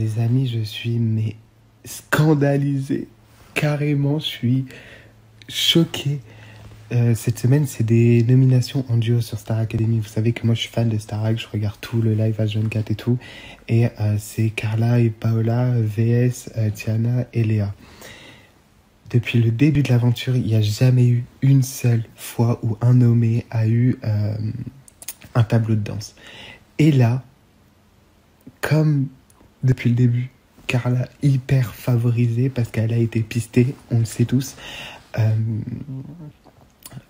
Les amis, je suis mais scandalisé. Carrément, je suis choqué. Cette semaine, c'est des nominations en duo sur Star Academy. Vous savez que moi, je suis fan de Star Academy, je regarde tout le live H24 et tout. Et c'est Carla et Paola, VS, Tiana et Léa. Depuis le début de l'aventure, il n'y a jamais eu une seule fois où un nommé a eu un tableau de danse. Et là, comme depuis le début, Carla hyper favorisée parce qu'elle a été pistée, on le sait tous, à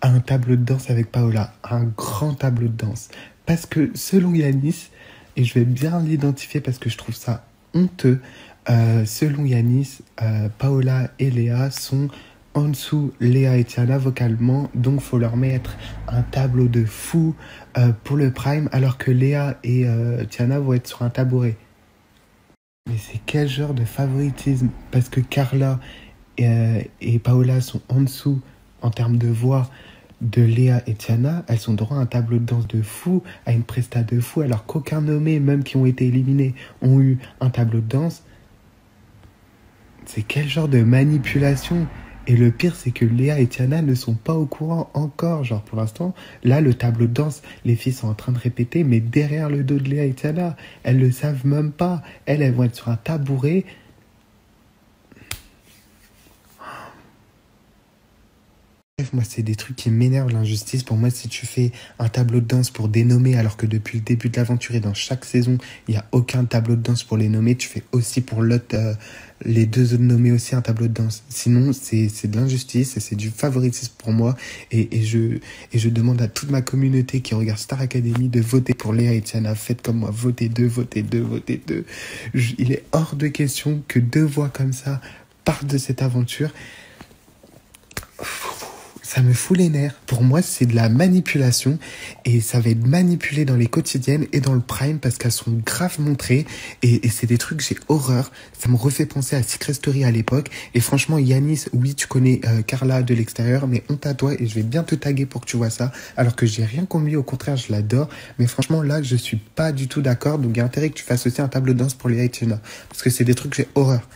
un tableau de danse avec Paola, un grand tableau de danse. Parce que selon Yanis, et je vais bien l'identifier parce que je trouve ça honteux, selon Yanis, Paola et Léa sont en dessous Léa et Tiana vocalement, donc faut leur mettre un tableau de fou pour le prime, alors que Léa et Tiana vont être sur un tabouret. Mais c'est quel genre de favoritisme? Parce que Carla et Paola sont en dessous en termes de voix de Léa et Tiana, elles sont droit à un tableau de danse de fou, à une presta de fou, alors qu'aucun nommé, même qui ont été éliminés, ont eu un tableau de danse. C'est quel genre de manipulation? Et le pire, c'est que Léa et Tiana ne sont pas au courant encore. Genre, pour l'instant, là, le tableau de danse, les filles sont en train de répéter, mais derrière le dos de Léa et Tiana, elles le savent même pas. Elles vont être sur un tabouret. Bref, moi, c'est des trucs qui m'énervent, l'injustice. Pour moi, si tu fais un tableau de danse pour des nommés, alors que depuis le début de l'aventure et dans chaque saison, il n'y a aucun tableau de danse pour les nommés, tu fais aussi pour les deux autres nommés aussi un tableau de danse. Sinon, c'est de l'injustice et c'est du favoritisme pour moi. Et je demande à toute ma communauté qui regarde Star Academy de voter pour Léa et Tiana. Faites comme moi, votez deux, votez deux, votez deux. Il est hors de question que deux voix comme ça partent de cette aventure. Ça me fout les nerfs. Pour moi, c'est de la manipulation et ça va être manipulé dans les quotidiennes et dans le prime parce qu'elles sont grave montrées et c'est des trucs, j'ai horreur. Ça me refait penser à Secret Story à l'époque et franchement, Yanis, oui, tu connais Carla de l'extérieur, mais honte à toi et je vais bien te taguer pour que tu vois ça alors que j'ai rien contre lui, au contraire, je l'adore. Mais franchement, là, je suis pas du tout d'accord, donc il y a intérêt que tu fasses aussi un tableau de danse pour les Haïtiens parce que c'est des trucs, j'ai horreur.